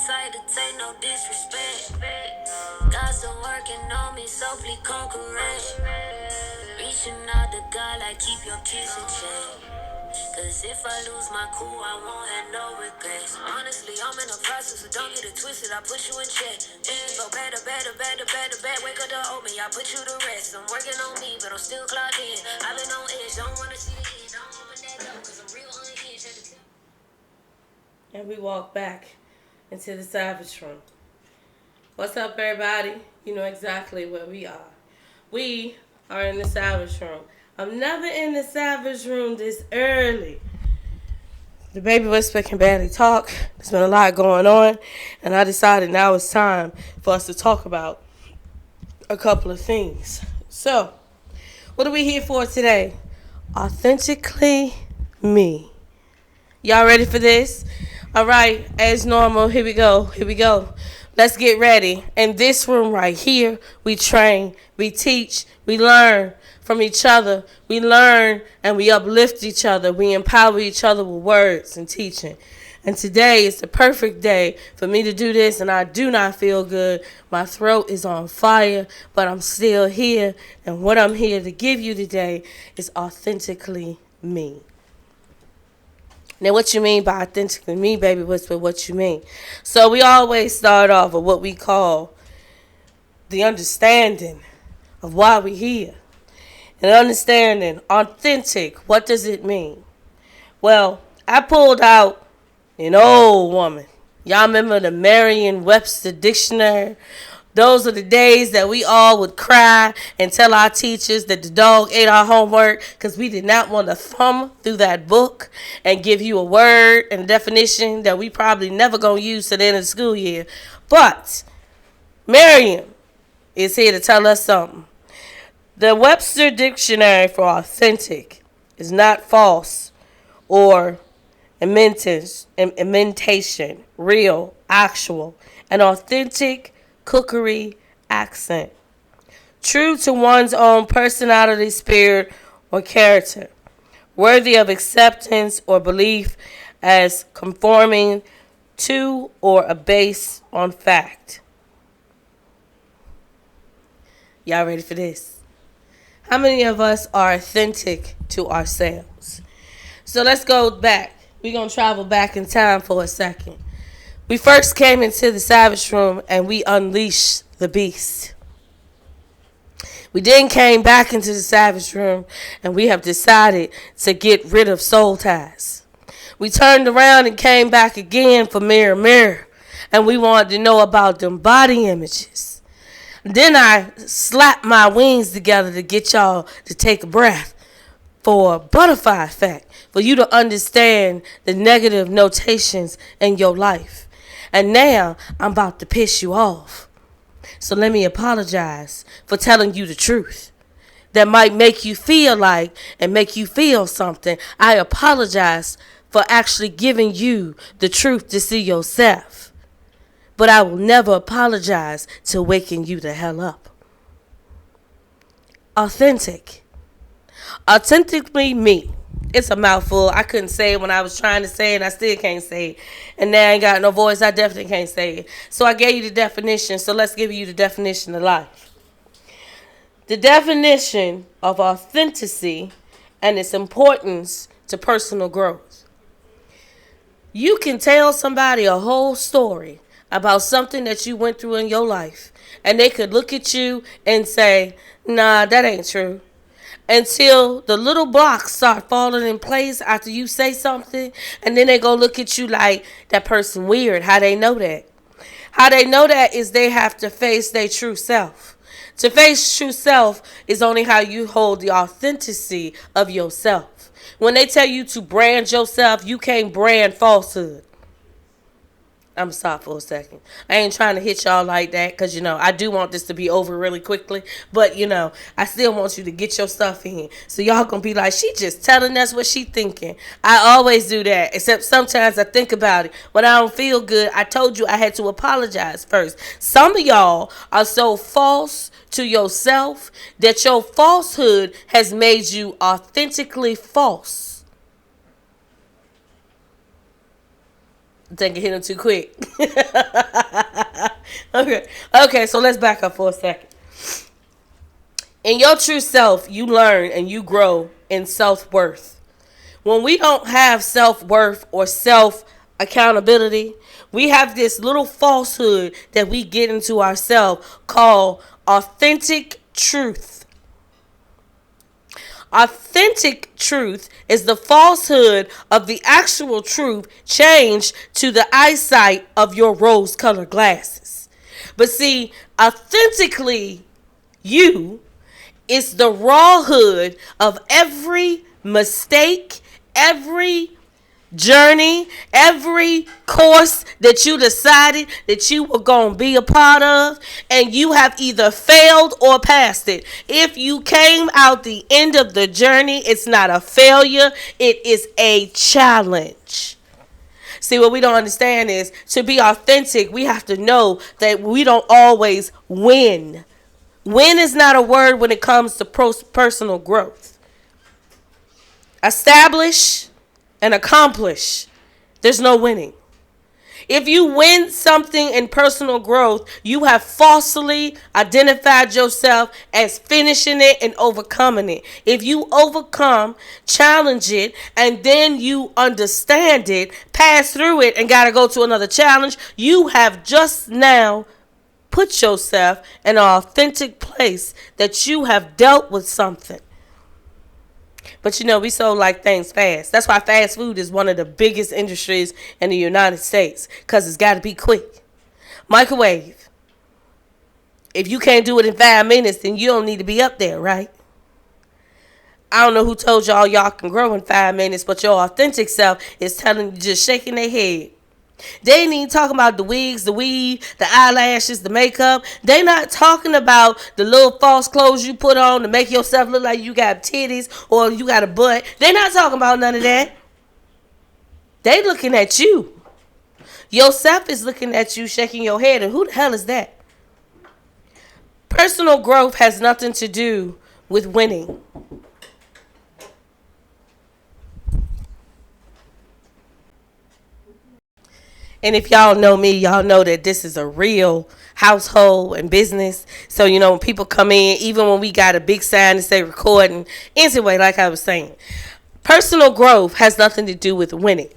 type to take no disrespect. God still working on me, so please come correct. Reaching out to God, like keep your kids in check. Cause if I lose my cool, I won't have no regrets. Honestly, I'm in the process, so don't get it twisted. I put you in check. Things go better, better, better, better, better. Wake up to hold me, I put you to rest. I'm working on me, but I'm still clocked in. I've been on edge, don't wanna see the end. Don't open that door, cause I'm real unhinged. And we walk back into the Savage Room. What's up, everybody? You know exactly where we are. We are in the Savage Room. I'm never in the Savage Room this early. The baby whisper can barely talk. There's been a lot going on, and I decided now it's time for us to talk about a couple of things. So, what are we here for today? Authentically me. Y'all ready for this? All right, as normal, here we go. Here we go. Let's get ready. In this room right here, we train, we teach, we learn from each other. We learn and we uplift each other. We empower each other with words and teaching. And today is the perfect day for me to do this, and I do not feel good. My throat is on fire, but I'm still here. And what I'm here to give you today is authentically me. Now, what you mean by authentically me, baby whisper, what you mean? So we always start off with what we call the understanding of why we're here. And understanding, authentic, what does it mean? Well, I pulled out an old woman. Y'all remember the Merriam-Webster dictionary? Those are the days that we all would cry and tell our teachers that the dog ate our homework because we did not want to thumb through that book and give you a word and a definition that we probably never going to use to the end of the school year. But Merriam is here to tell us something. The Webster Dictionary for authentic is not false or imitation, real, actual, an authentic cookery accent, true to one's own personality, spirit, or character, worthy of acceptance or belief as conforming to or based on fact. Y'all ready for this? How many of us are authentic to ourselves? So let's go back. We're going to travel back in time for a second. We first came into the Savage Room and we unleashed the beast. We then came back into the Savage Room and we have decided to get rid of soul ties. We turned around and came back again for Mirror Mirror, and we wanted to know about them body images. Then I slapped my wings together to get y'all to take a breath for butterfly effect, for you to understand the negative notations in your life. And now I'm about to piss you off. So let me apologize for telling you the truth. That might make you feel like and make you feel something. I apologize for actually giving you the truth to see yourself. But I will never apologize to waking you the hell up. Authentic. Authentically me. It's a mouthful. I couldn't say it when I was trying to say it, and I still can't say it. And now I ain't got no voice. I definitely can't say it. So I gave you the definition. So let's give you the definition of life. The definition of authenticity and its importance to personal growth. You can tell somebody a whole story about something that you went through in your life, and they could look at you and say, nah, that ain't true. Until the little blocks start falling in place after you say something, and then they go look at you like that person weird. How they know that? How they know that is they have to face their true self. To face true self is only how you hold the authenticity of yourself. When they tell you to brand yourself, you can't brand falsehood. I'm stop for a second. I ain't trying to hit y'all like that because, I do want this to be over really quickly. But, I still want you to get your stuff in. So y'all going to be like, she just telling us what she thinking. I always do that, except sometimes I think about it. When I don't feel good, I told you I had to apologize first. Some of y'all are so false to yourself that your falsehood has made you authentically false. I think I hit him too quick. Okay, so let's back up for a second. In your true self, you learn and you grow in self-worth. When we don't have self-worth or self-accountability, we have this little falsehood that we get into ourselves called authentic truth. Authentic truth is the falsehood of the actual truth changed to the eyesight of your rose-colored glasses. But see, authentically you is the rawhood of every mistake, every journey, every course that you decided that you were going to be a part of, and you have either failed or passed it. If you came out the end of the journey, it's not a failure, it is a challenge. See, what we don't understand is to be authentic, we have to know that we don't always win. Win is not a word when it comes to personal growth. Establish and accomplish. There's no winning. If you win something in personal growth, you have falsely identified yourself as finishing it and overcoming it. If you overcome, challenge it, and then you understand it, pass through it, and got to go to another challenge, you have just now put yourself in an authentic place that you have dealt with something. But you know, we so like things fast. That's why fast food is one of the biggest industries in the United States, because it's got to be quick. Microwave. If you can't do it in 5 minutes, then you don't need to be up there, right? I don't know who told y'all can grow in 5 minutes, but your authentic self is telling you, just shaking their head. They ain't even talking about the wigs, the weave, the eyelashes, the makeup. They not talking about the little false clothes you put on to make yourself look like you got titties or you got a butt. They not talking about none of that. They looking at you. Yourself is looking at you, shaking your head, and who the hell is that? Personal growth has nothing to do with winning. And if y'all know me, y'all know that this is a real household and business. So, you know, when people come in, even when we got a big sign to say recording, anyway, like I was saying, personal growth has nothing to do with winning.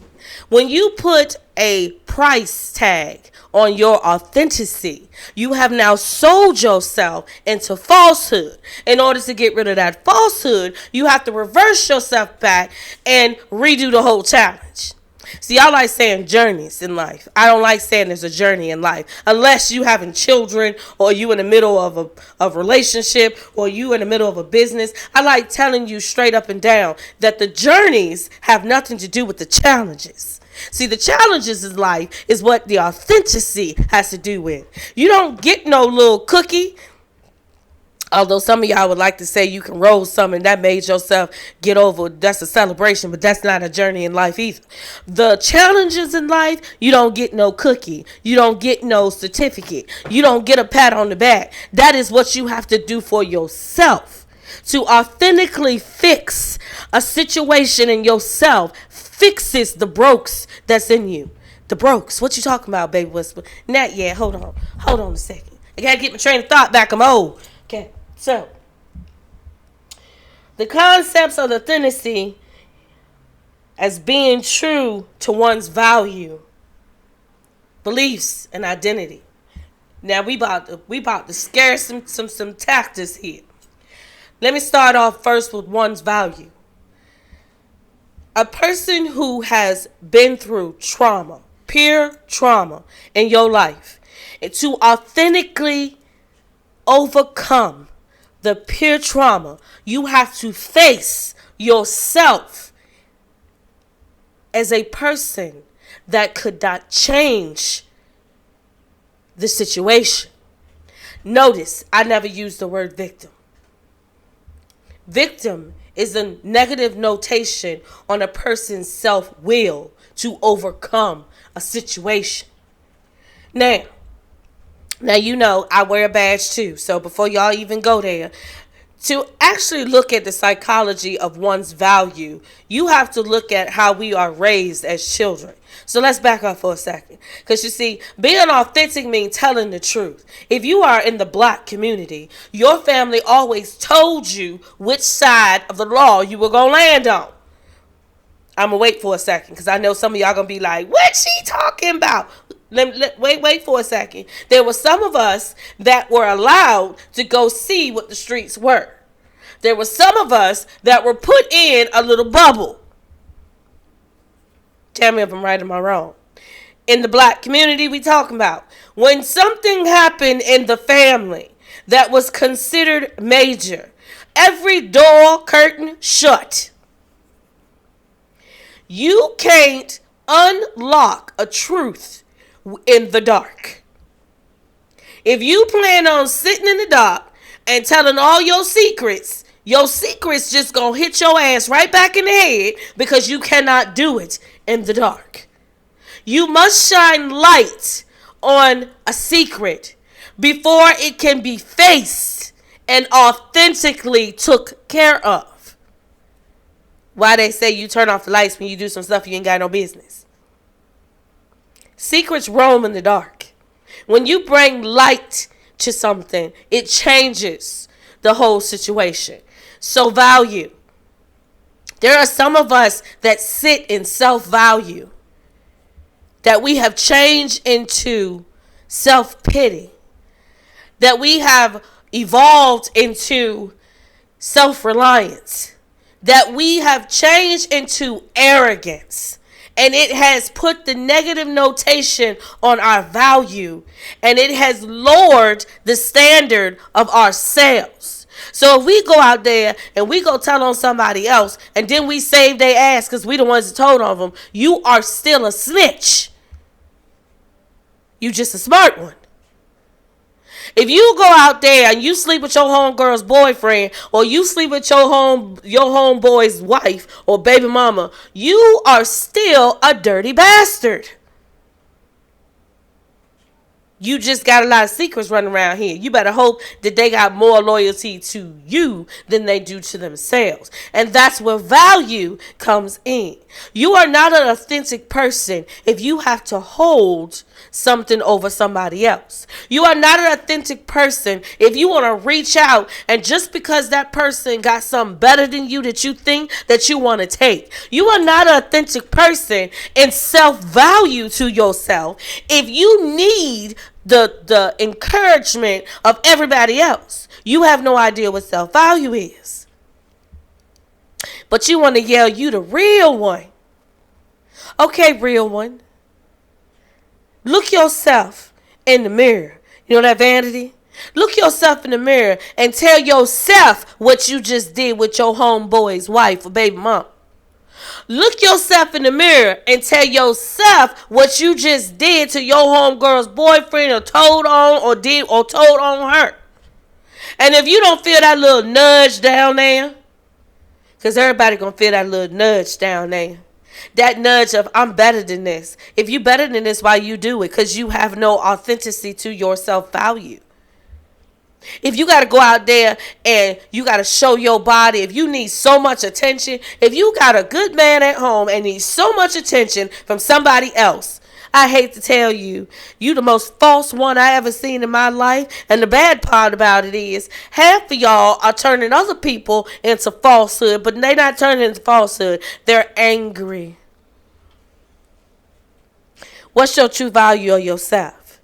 When you put a price tag on your authenticity, you have now sold yourself into falsehood. In order to get rid of that falsehood, you have to reverse yourself back and redo the whole challenge. See, I like saying journeys in life. I don't like saying there's a journey in life. Unless you having children, or you in the middle of a relationship, or you in the middle of a business. I like telling you straight up and down that the journeys have nothing to do with the challenges. See, the challenges in life is what the authenticity has to do with. You don't get no little cookie. Although some of y'all would like to say you can roll something that made yourself get over, that's a celebration, but that's not a journey in life either. The challenges in life, you don't get no cookie. You don't get no certificate. You don't get a pat on the back. That is what you have to do for yourself. To authentically fix a situation in yourself fixes the brokes that's in you. The brokes. What you talking about, baby whisper? Not yet. Hold on a second. I gotta get my train of thought back. I'm old. Okay. So, the concepts of authenticity as being true to one's value, beliefs, and identity. Now we about to scare some tactics here. Let me start off first with one's value. A person who has been through trauma, pure trauma in your life, and to authentically overcome the pure trauma, you have to face yourself as a person that could not change the situation. Notice, I never used the word victim. Victim is a negative notation on a person's self-will to overcome a situation. Now, you know, I wear a badge too. So before y'all even go there, To actually look at the psychology of one's value, you have to look at how we are raised as children. So let's back up for a second. Because you see, being authentic means telling the truth. If you are in the black community, your family always told you which side of the law you were going to land on. I'm going to wait for a second because I know some of y'all going to be like, what's she talking about? Wait for a second. There were some of us that were allowed to go see what the streets were. There were some of us that were put in a little bubble. Tell me if I'm right or am I wrong. In the black community we talking about, when something happened in the family that was considered major, every door curtain shut. You can't unlock a truth in the dark. If you plan on sitting in the dark and telling all your secrets just gonna hit your ass right back in the head because you cannot do it in the dark. You must shine light on a secret before it can be faced and authentically took care of. Why they say you turn off the lights when you do some stuff you ain't got no business. Secrets roam in the dark. When you bring light to something, it changes the whole situation. So value. There are some of us that sit in self-value that we have changed into self-pity, that we have evolved into self-reliance, that we have changed into arrogance, and it has put the negative notation on our value, and it has lowered the standard of ourselves. So if we go out there and we go tell on somebody else and then we save their ass because we the ones that told on them, you are still a snitch. You just a smart one. If you go out there and you sleep with your homegirl's boyfriend, or you sleep with your homeboy's wife or baby mama, you are still a dirty bastard. You just got a lot of secrets running around here. You better hope that they got more loyalty to you than they do to themselves. And that's where value comes in. You are not an authentic person if you have to hold something over somebody else. You are not an authentic person if you want to reach out and just because that person got something better than you that you think that you want to take. You are not an authentic person in self-value to yourself if you need the encouragement of everybody else. You have no idea what self-value is. But you want to yell, you the real one. Okay, real one. Look yourself in the mirror. You know that vanity? Look yourself in the mirror and tell yourself what you just did with your homeboy's wife or baby mom. Look yourself in the mirror and tell yourself what you just did to your homegirl's boyfriend or told on or told on her. And if you don't feel that little nudge down there, because everybody gonna feel that little nudge down there. That nudge of, I'm better than this. If you better than this, why you do it? Because you have no authenticity to your self-value. If you got to go out there and you got to show your body, if you need so much attention, if you got a good man at home and needs so much attention from somebody else, I hate to tell you, you the most false one I ever seen in my life. And the bad part about it is half of y'all are turning other people into falsehood, but they're not turning into falsehood. They're angry. What's your true value of yourself?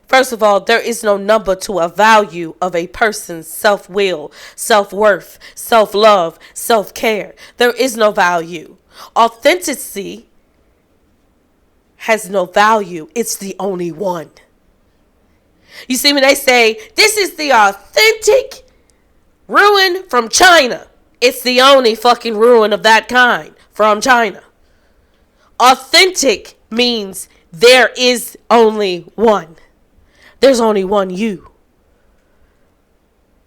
First of all, there is no number to a value of a person's self-will, self-worth, self-love, self-care. There is no value. Authenticity has no value. It's the only one. You see, when they say, this is the authentic ruin from China, it's the only fucking ruin of that kind from China. Authentic means there is only one. There's only one you.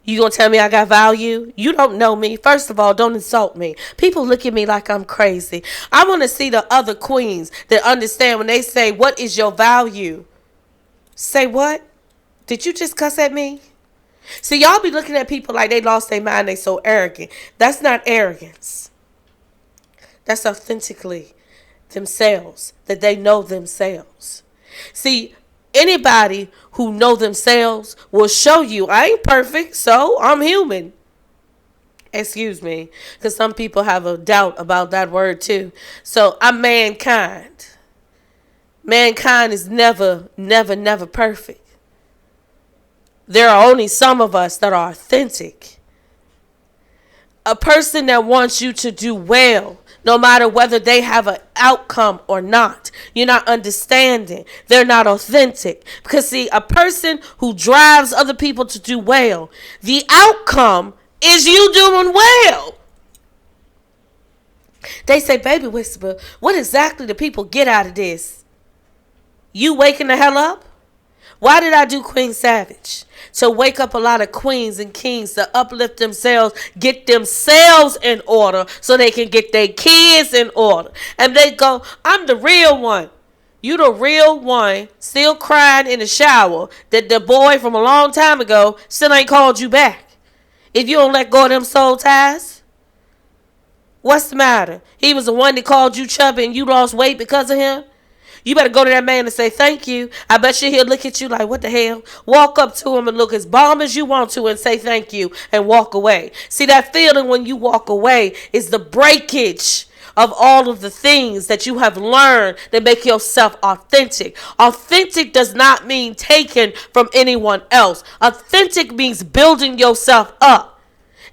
You gonna tell me I got value? You don't know me. First of all, don't insult me. People look at me like I'm crazy. I want to see the other queens that understand when they say, what is your value? Say what? Did you just cuss at me? See, y'all be looking at people like they lost their mind, they so arrogant. That's not arrogance. That's authentically themselves, that they know themselves. See, anybody who know themselves will show you, I ain't perfect, so I'm human. Excuse me, because some people have a doubt about that word too. So I'm mankind. Mankind is never, never, never perfect. There are only some of us that are authentic. A person that wants you to do well, no matter whether they have an outcome or not, you're not understanding. They're not authentic. Because see, a person who drives other people to do well, the outcome is you doing well. They say, baby whisper, what exactly do people get out of this? You waking the hell up? Why did I do Queen Savage? To wake up a lot of queens and kings to uplift themselves, get themselves in order so they can get their kids in order. And they go, I'm the real one. You the real one, still crying in the shower that the boy from a long time ago still ain't called you back. If you don't let go of them soul ties, what's the matter? He was the one that called you chubby and you lost weight because of him? You better go to that man and say thank you. I bet you he'll look at you like, what the hell? Walk up to him and look as bomb as you want to and say thank you and walk away. See, that feeling when you walk away is the breakage of all of the things that you have learned that make yourself authentic. Authentic does not mean taken from anyone else. Authentic means building yourself up.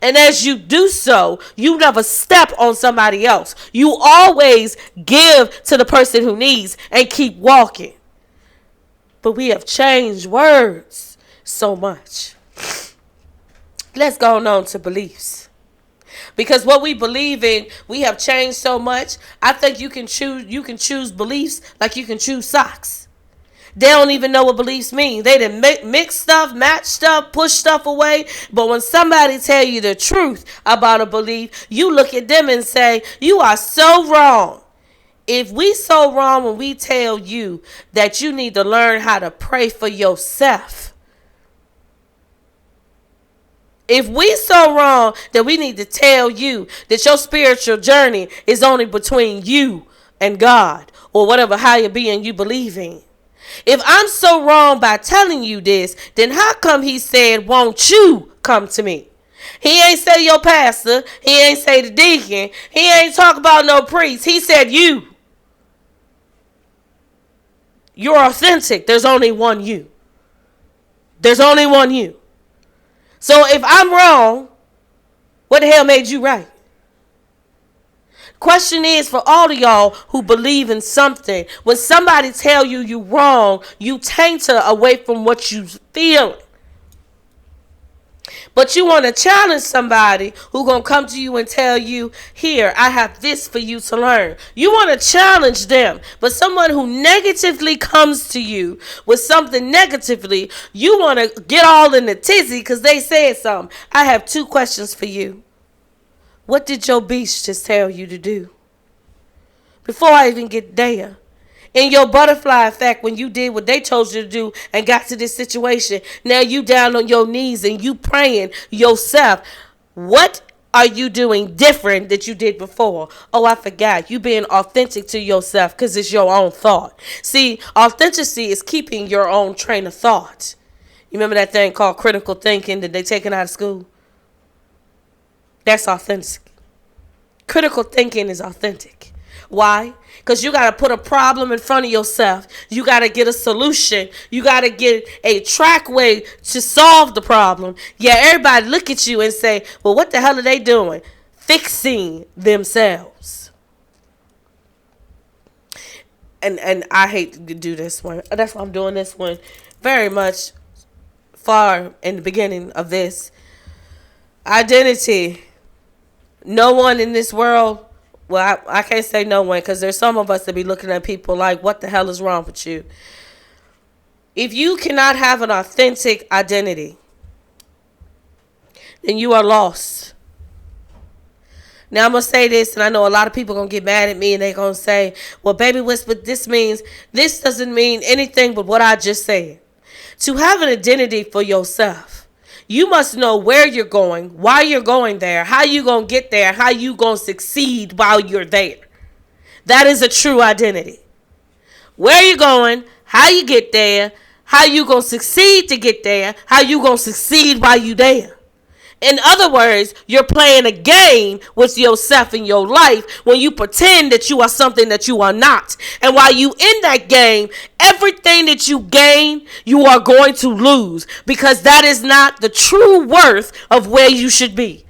And as you do so, you never step on somebody else. You always give to the person who needs and keep walking. But we have changed words so much. Let's go on to beliefs. Because what we believe in, we have changed so much. I think you can choose beliefs like you can choose socks. They don't even know what beliefs mean. They done mix stuff, match stuff, push stuff away. But when somebody tell you the truth about a belief, you look at them and say, you are so wrong. If we so wrong when we tell you that you need to learn how to pray for yourself. If we so wrong that we need to tell you that your spiritual journey is only between you and God or whatever higher being you believe in. If I'm so wrong by telling you this, then how come he said, won't you come to me? He ain't say your pastor. He ain't say the deacon. He ain't talk about no priest. He said you. You're authentic. There's only one you. There's only one you. So if I'm wrong, what the hell made you right? Question is for all of y'all who believe in something, when somebody tell you you wrong, you taint her away from what you feel. But you want to challenge somebody who going to come to you and tell you, here, I have this for you to learn. You want to challenge them. But someone who negatively comes to you with something negatively, you want to get all in the tizzy because they said something. I have two questions for you. What did your beast just tell you to do? Before I even get there. In your butterfly effect, when you did what they told you to do and got to this situation, now you down on your knees and you praying yourself. What are you doing different that you did before? Oh, I forgot. You being authentic to yourself because it's your own thought. See, authenticity is keeping your own train of thought. You remember that thing called critical thinking that they taken out of school? That's authentic. Critical thinking is authentic. Why? Because you got to put a problem in front of yourself. You got to get a solution. You got to get a track way to solve the problem. Yeah, everybody look at you and say, well, what the hell are they doing? Fixing themselves. And I hate to do this one. That's why I'm doing this one very much far in the beginning of this. Identity. No one in this world, well, I can't say no one because there's some of us that be looking at people like, what the hell is wrong with you? If you cannot have an authentic identity, then you are lost. Now, I'm going to say this, and I know a lot of people are going to get mad at me, and they're going to say, well, baby whisper, this doesn't mean anything but what I just said. To have an identity for yourself, You must know where you're going, why you're going there, how you going to get there, how you going to succeed while you're there. That is a true identity. Where you going, how you get there, how you going to succeed to get there, how you going to succeed while you there. In other words, you're playing a game with yourself in your life when you pretend that you are something that you are not. And while you in that game, everything that you gain, you are going to lose, because that is not the true worth of where you should be.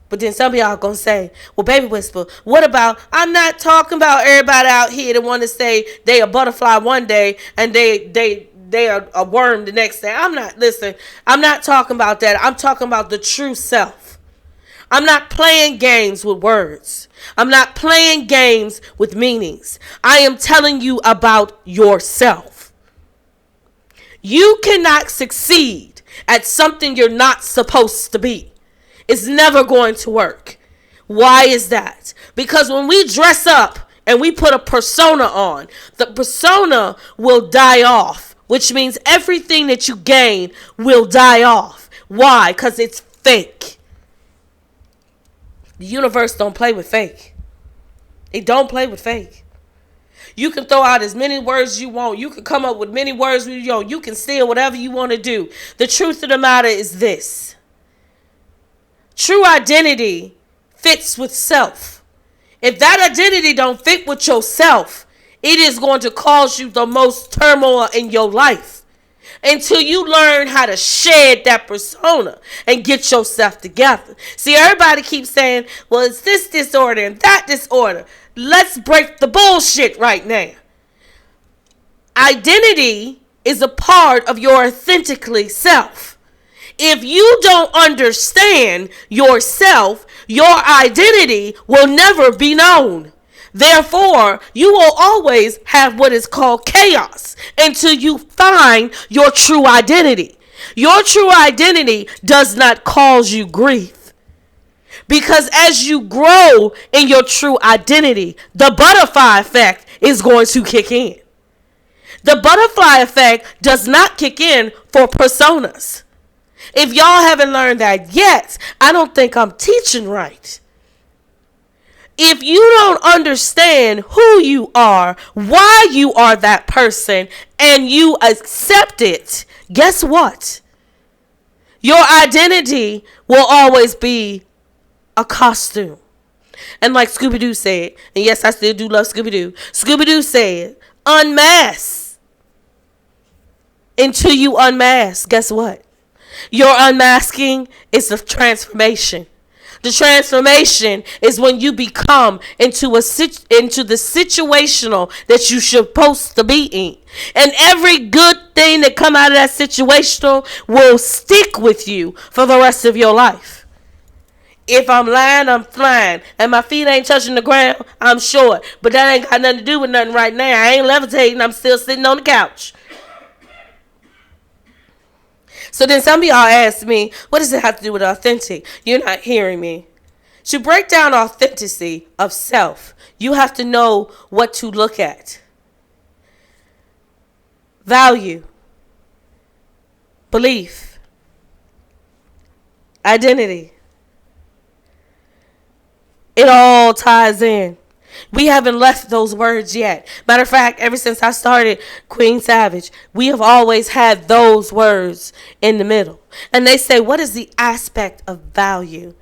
But then some of y'all going to say, well, Baby Whisper, what about, I'm not talking about everybody out here that want to say they a butterfly one day and they are a worm the next day. I'm not talking about that. I'm talking about the true self. I'm not playing games with words. I'm not playing games with meanings. I am telling you about yourself. You cannot succeed at something you're not supposed to be. It's never going to work. Why is that? Because when we dress up and we put a persona on, the persona will die off, which means everything that you gain will die off. Why? Because it's fake. The universe don't play with fake. It don't play with fake. You can throw out as many words as you want. You can come up with many words you want. You can steal whatever you want to do. The truth of the matter is this. True identity fits with self. If that identity don't fit with yourself, it is going to cause you the most turmoil in your life until you learn how to shed that persona and get yourself together. See, everybody keeps saying, well, it's this disorder and that disorder. Let's break the bullshit right now. Identity is a part of your authentically self. If you don't understand yourself, your identity will never be known. Therefore, you will always have what is called chaos until you find your true identity. Your true identity does not cause you grief. Because as you grow in your true identity, the butterfly effect is going to kick in. The butterfly effect does not kick in for personas. If y'all haven't learned that yet, I don't think I'm teaching right. If you don't understand who you are, why you are that person, and you accept it, guess what? Your identity will always be a costume. And like Scooby-Doo said, and yes, I still do love Scooby-Doo. Scooby-Doo said, unmask. Until you unmask, guess what? Your unmasking is the transformation. The transformation is when you become into the situational that you're supposed to be in. And every good thing that come out of that situational will stick with you for the rest of your life. If I'm lying, I'm flying. And my feet ain't touching the ground, I'm short. But that ain't got nothing to do with nothing right now. I ain't levitating, I'm still sitting on the couch. So then some of y'all ask me, what does it have to do with authentic? You're not hearing me. To break down authenticity of self, you have to know what to look at. Value, belief, identity. It all ties in. We haven't left those words yet. Matter of fact, ever since I started Queen Savage, we have always had those words in the middle. And they say, what is the aspect of value?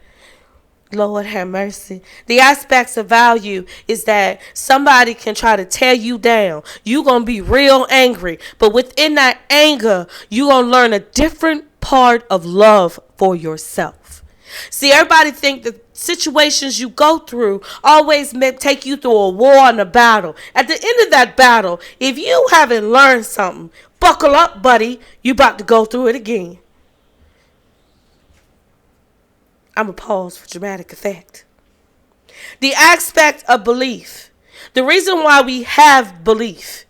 Lord have mercy. The aspects of value is that somebody can try to tear you down. You're going to be real angry. But within that anger, you're going to learn a different part of love for yourself. See, everybody think the situations you go through always take you through a war and a battle. At the end of that battle, if you haven't learned something, buckle up, buddy. You about to go through it again. I'm going to pause for dramatic effect. The aspect of belief. The reason why we have belief.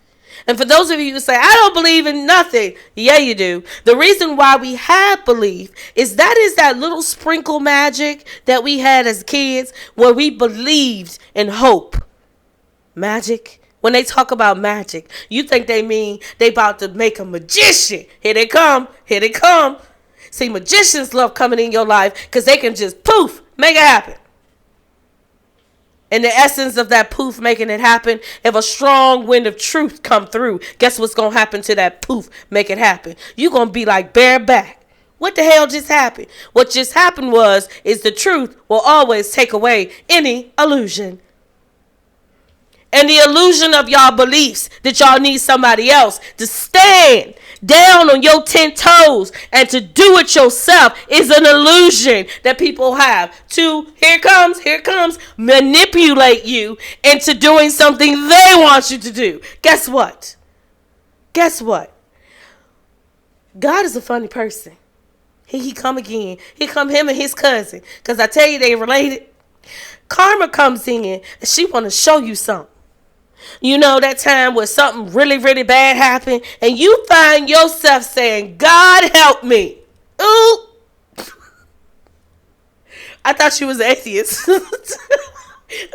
And for those of you who say, I don't believe in nothing. Yeah, you do. The reason why we have belief is that little sprinkle magic that we had as kids where we believed in hope. Magic. When they talk about magic, you think they mean they about to make a magician. Here they come. Here they come. See, magicians love coming in your life because they can just poof, make it happen. And the essence of that poof making it happen, if a strong wind of truth come through, guess what's going to happen to that poof, make it happen? You're going to be like bareback. What the hell just happened? What just happened is the truth will always take away any illusion. And the illusion of y'all beliefs that y'all need somebody else to stand down on your 10 toes and to do it yourself is an illusion that people have to, here comes, manipulate you into doing something they want you to do. Guess what? God is a funny person. He come again. Here come him and his cousin. Because I tell you, they related. Karma comes in and she want to show you something. You know that time where something really, really bad happened and you find yourself saying, God help me. Ooh. I thought you was an atheist.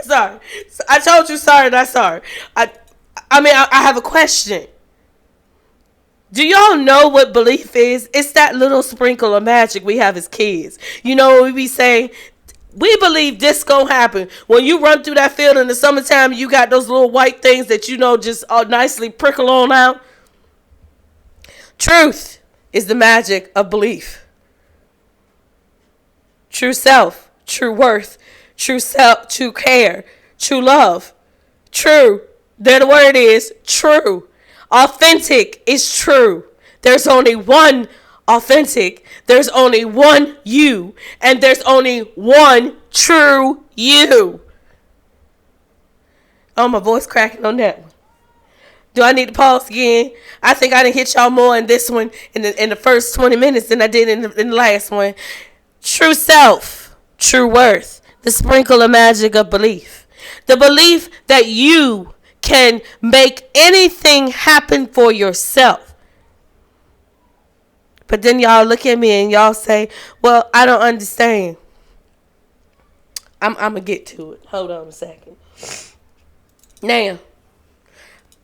Sorry. I told you sorry, not sorry. I have a question. Do y'all know what belief is? It's that little sprinkle of magic we have as kids. You know, we be saying, we believe this gonna happen. When you run through that field in the summertime, you got those little white things that you know just nicely prickle on out. Truth is the magic of belief. True self, true worth, true care, true love. True. There the word is true. Authentic is true. There's only one authentic. There's only one you. And there's only one true you. Oh, my voice cracking on that one. Do I need to pause again? I think I didn't hit y'all more in this one in the first 20 minutes than I did in the last one. True self, true worth, the sprinkle of magic of belief. The belief that you can make anything happen for yourself. But then y'all look at me and y'all say, well, I don't understand. I'm going to get to it. Hold on a second. Now,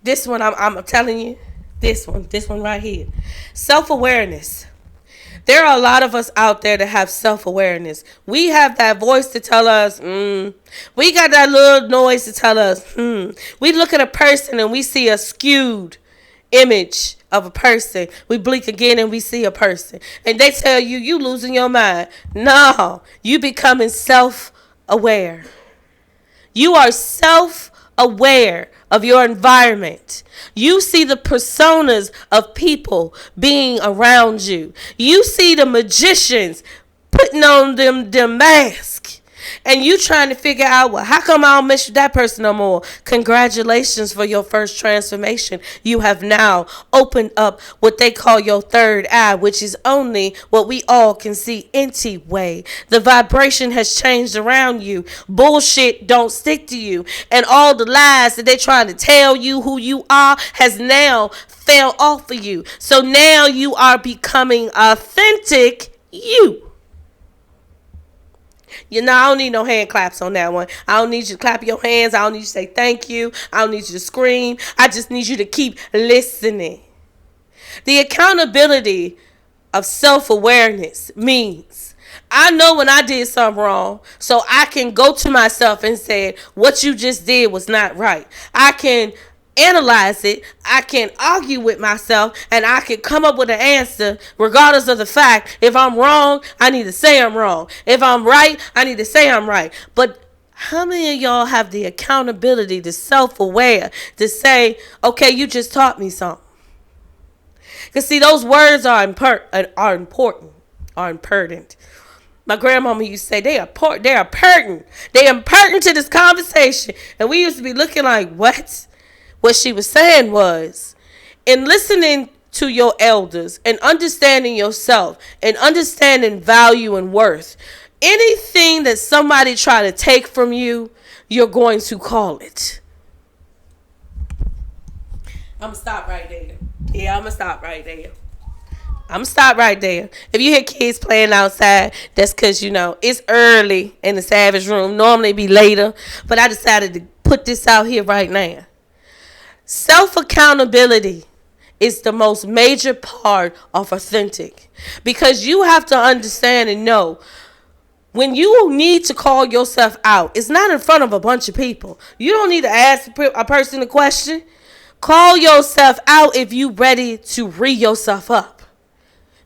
this one, I'm telling you, this one right here. Self-awareness. There are a lot of us out there that have self-awareness. We have that voice to tell us, We got that little noise to tell us, We look at a person and we see a skewed image of a person. We blink again and we see a person. And they tell you, you losing your mind. No, you becoming self-aware. You are self-aware of your environment. You see the personas of people being around you. You see the magicians putting on them masks. And you trying to figure out, well, how come I don't miss that person no more? Congratulations for your first transformation. You have now opened up what they call your third eye, which is only what we all can see anyway. The vibration has changed around you. Bullshit don't stick to you. And all the lies that they trying to tell you who you are has now fell off of you. So now you are becoming authentic you. You know, I don't need no hand claps on that one. I don't need you to clap your hands. I don't need you to say thank you. I don't need you to scream. I just need you to keep listening. The accountability of self-awareness means I know when I did something wrong, so I can go to myself and say, what you just did was not right. I can analyze it, I can argue with myself, and I can come up with an answer regardless of the fact. If I'm wrong, I need to say I'm wrong. If I'm right, I need to say I'm right. But how many of y'all have the accountability, the self-aware, to say, okay, you just taught me something? Because see, those words are important. My grandmama used to say, they are pertinent. They are pertinent to this conversation. And we used to be looking like, what? What she was saying was, in listening to your elders and understanding yourself and understanding value and worth, anything that somebody try to take from you, you're going to call it. I'm going to stop right there. Yeah, I'm going to stop right there. If you hear kids playing outside, that's because, you know, it's early in the Savage Room. Normally it'd be later, but I decided to put this out here right now. Self-accountability is the most major part of authentic, because you have to understand and know when you need to call yourself out, it's not in front of a bunch of people. You don't need to ask a person a question. Call yourself out if you ready to re yourself up.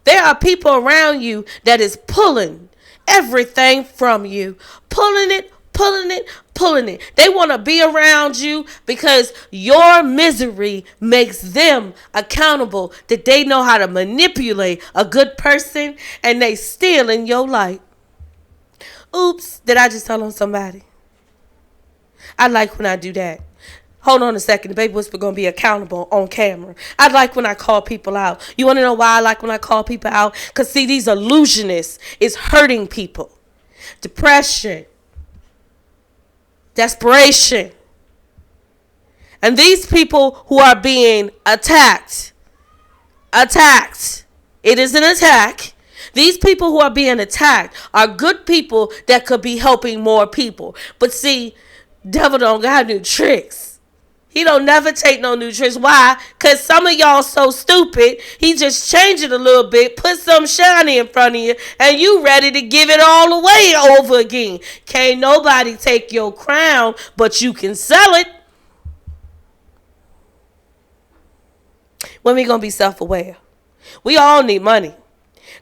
There are people around you that is pulling everything from you. Pulling it, pulling it, pulling it. They want to be around you because your misery makes them accountable, that they know how to manipulate a good person and they steal in your light. Oops, did I just tell on somebody? I like when I do that. Hold on a second. The baby whisper gonna be accountable on camera. I like when I call people out. You wanna know why I like when I call people out? Cause see, these illusionists is hurting people. Depression, desperation. And these people who are being attacked. It is an attack. These people who are being attacked are good people that could be helping more people. But see, devil don't got new tricks. He don't never take no new tricks. Why? Because some of y'all so stupid, he just change it a little bit, put some shiny in front of you, and you ready to give it all away over again. Can't nobody take your crown, but you can sell it. When we going to be self-aware? We all need money.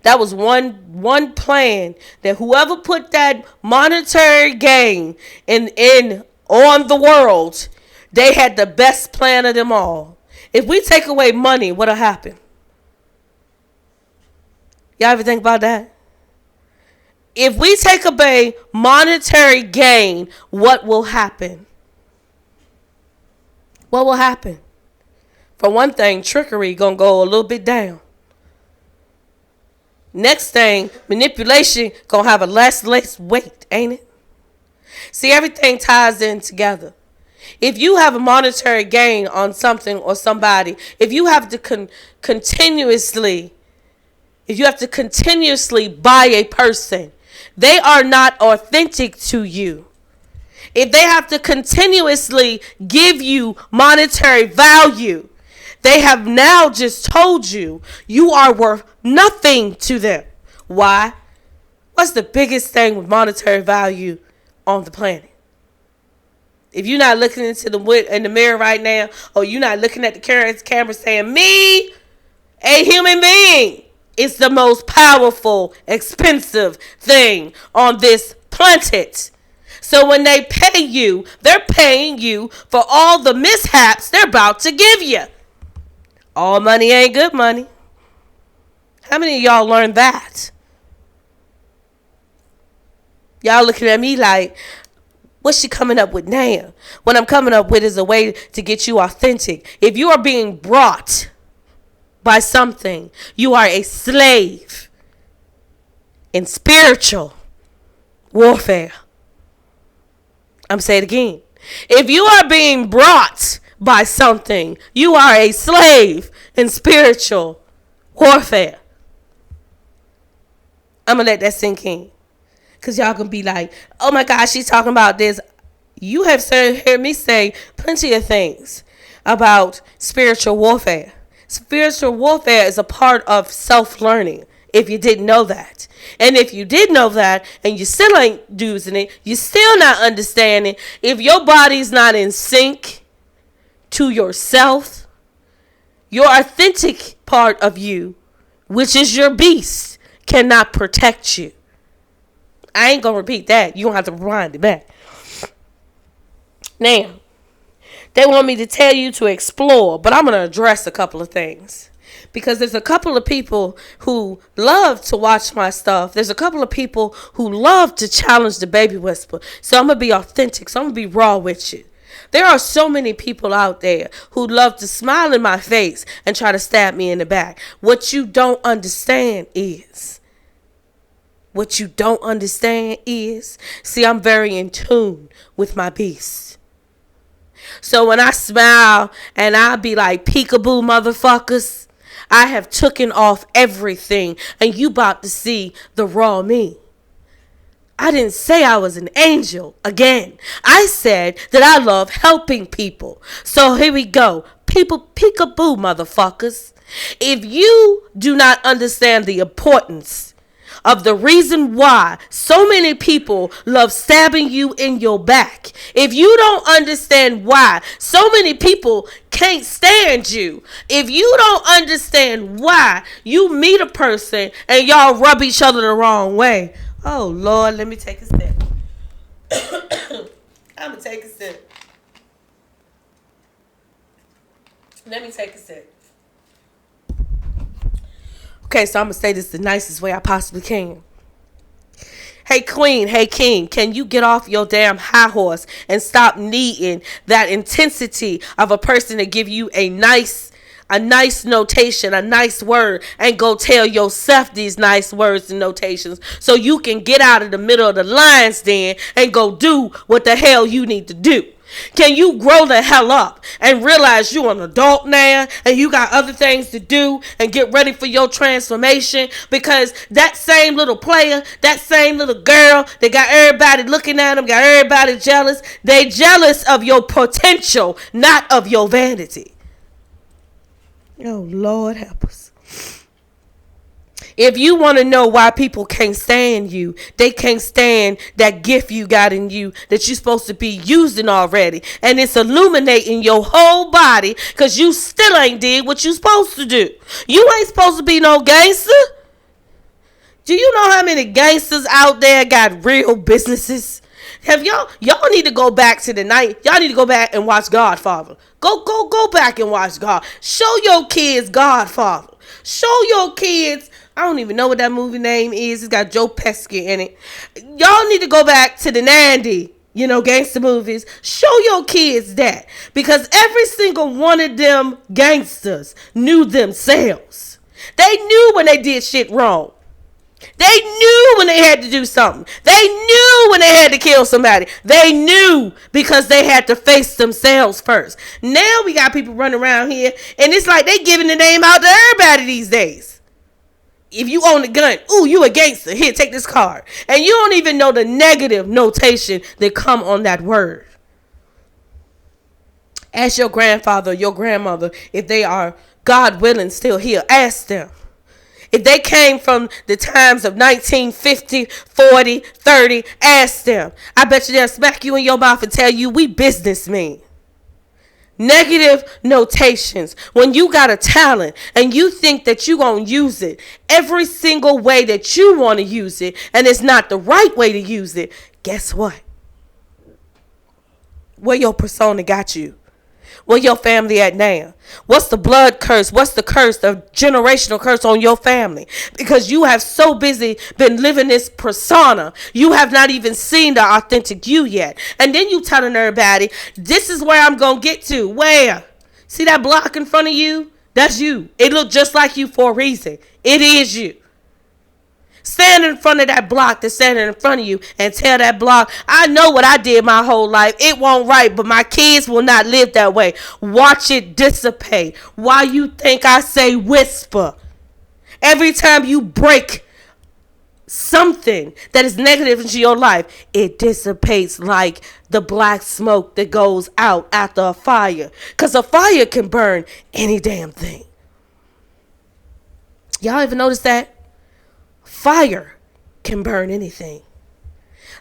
That was one plan that whoever put that monetary gain in on the world, they had the best plan of them all. If we take away money, what'll happen? Y'all ever think about that? If we take away monetary gain, what will happen? What will happen? For one thing, trickery gonna go a little bit down. Next thing, manipulation gonna have a less weight, ain't it? See, everything ties in together. If you have a monetary gain on something or somebody, if you have to continuously buy a person, they are not authentic to you. If they have to continuously give you monetary value, they have now just told you you are worth nothing to them. Why? What's the biggest thing with monetary value on the planet? If you're not looking in the mirror right now, or you're not looking at the camera saying, me, a human being, is the most powerful, expensive thing on this planet. So when they pay you, they're paying you for all the mishaps they're about to give you. All money ain't good money. How many of y'all learned that? Y'all looking at me like, what's she coming up with now? What I'm coming up with is a way to get you authentic. If you are being brought by something, you are a slave in spiritual warfare. I'm saying it again. If you are being brought by something, you are a slave in spiritual warfare. I'm going to let that sink in. Because y'all can be like, oh my gosh, she's talking about this. You have heard me say plenty of things about spiritual warfare. Spiritual warfare is a part of self-learning, if you didn't know that. And if you did know that and you still ain't using it, you still not understanding, if your body's not in sync to yourself, your authentic part of you, which is your beast, cannot protect you. I ain't going to repeat that. You're going to have to rewind it back. Now, they want me to tell you to explore, but I'm going to address a couple of things. Because there's a couple of people who love to watch my stuff. There's a couple of people who love to challenge the baby whisper. So I'm going to be authentic. So I'm going to be raw with you. There are so many people out there who love to smile in my face and try to stab me in the back. What you don't understand is, see, I'm very in tune with my beast. So when I smile and I be like, peekaboo motherfuckers, I have taken off everything and you about to see the raw me. I didn't say I was an angel. Again, I said that I love helping people. So here we go. peekaboo, motherfuckers. If you do not understand the importance of the reason why so many people love stabbing you in your back, if you don't understand why so many people can't stand you, if you don't understand why you meet a person and y'all rub each other the wrong way, oh Lord, let me take a sip. I'm gonna take a sip. Let me take a sip. Okay, so I'm gonna say this the nicest way I possibly can. Hey queen, hey king, can you get off your damn high horse and stop needing that intensity of a person to give you a nice notation, a nice word, and go tell yourself these nice words and notations so you can get out of the middle of the lion's den and go do what the hell you need to do? Can you grow the hell up and realize you're an adult now and you got other things to do and get ready for your transformation? Because that same little player, that same little girl that got everybody looking at them, got everybody jealous, they jealous of your potential, not of your vanity. Oh, Lord help us. If you want to know why people can't stand you, they can't stand that gift you got in you that you're supposed to be using already. And it's illuminating your whole body because you still ain't did what you supposed to do. You ain't supposed to be no gangster. Do you know how many gangsters out there got real businesses? Have y'all need to go back to the night. Y'all need to go back and watch Godfather. Go back and watch God. Show your kids Godfather. Show your kids. I don't even know what that movie name is. It's got Joe Pesci in it. Y'all need to go back to the 90s, gangster movies. Show your kids that. Because every single one of them gangsters knew themselves. They knew when they did shit wrong. They knew when they had to do something. They knew when they had to kill somebody. They knew because they had to face themselves first. Now we got people running around here and it's like they giving the name out to everybody these days. If you own a gun, ooh, you a gangster. Here, take this card. And you don't even know the negative notation that come on that word. Ask your grandfather or your grandmother if they are, God willing, still here. Ask them. If they came from the times of 1950, 40, 30, ask them. I bet you they'll smack you in your mouth and tell you we businessmen. Negative notations. When you got a talent and you think that you're going to use it every single way that you want to use it and it's not the right way to use it, guess what? Where your persona got you? Where your family at now? What's the blood curse? What's the curse, the generational curse on your family? Because you have so busy been living this persona, you have not even seen the authentic you yet. And then you telling everybody, this is where I'm going to get to. Where? See that block in front of you? That's you. It looked just like you for a reason. It is you. Stand in front of that block that's standing in front of you and tell that block, I know what I did my whole life. It won't right, but my kids will not live that way. Watch it dissipate. Why you think I say whisper? Every time you break something that is negative into your life, it dissipates like the black smoke that goes out after a fire. Because a fire can burn any damn thing. Y'all ever notice that? Fire can burn anything.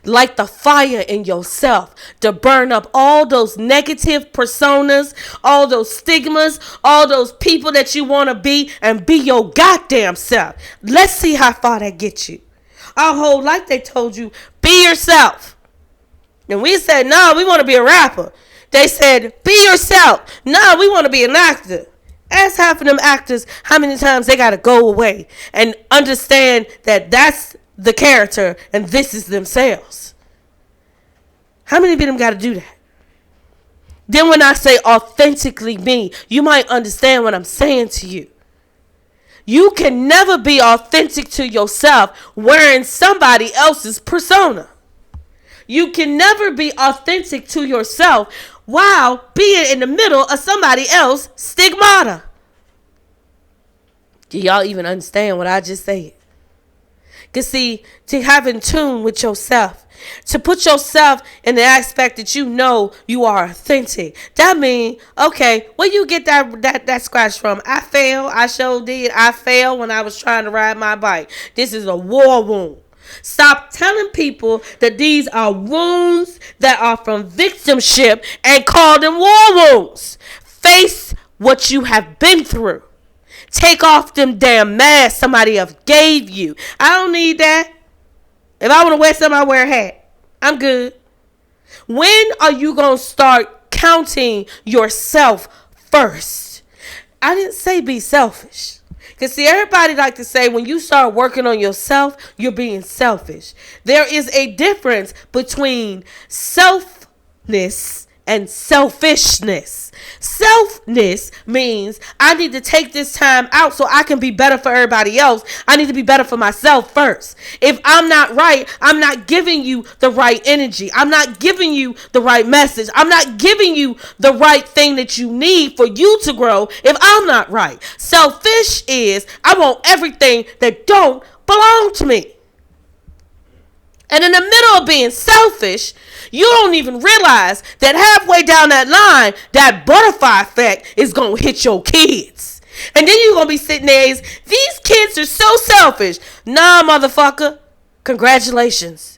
Like the fire in yourself to burn up all those negative personas, all those stigmas, all those people that you want to be and be your goddamn self. Let's see how far that gets you. Our whole life they told you, be yourself. And we said, no, we want to be a rapper. They said, be yourself. No, we want to be an actor. Ask half of them actors how many times they got to go away and understand that that's the character and this is themselves. How many of them got to do that? Then when I say authentically me, you might understand what I'm saying to you. You can never be authentic to yourself wearing somebody else's persona. You can never be authentic to yourself while being in the middle of somebody else's stigmata. Do y'all even understand what I just said? Because see, to have in tune with yourself To put yourself in the aspect that you know you are authentic. That means, okay, where you get that scratch from? I fell. I sure did. I fell when I was trying to ride my bike. This is a war wound. Stop telling people that these are wounds that are from victimship and call them war wounds. Face what you have been through. Take off them damn masks somebody else gave you. I don't need that. If I want to wear something, I wear a hat. I'm good. When are you going to start counting yourself first? I didn't say be selfish. Because see, everybody like to say when you start working on yourself, you're being selfish. There is a difference between selfness and selfishness. Selfness means I need to take this time out so I can be better for everybody else. I need to be better for myself first. If I'm not right, I'm not giving you the right energy. I'm not giving you the right message. I'm not giving you the right thing that you need for you to grow if I'm not right. Selfish is I want everything that don't belong to me. And in the middle of being selfish, you don't even realize that halfway down that line, that butterfly effect is going to hit your kids. And then you're going to be sitting there, these kids are so selfish. Nah, motherfucker. Congratulations.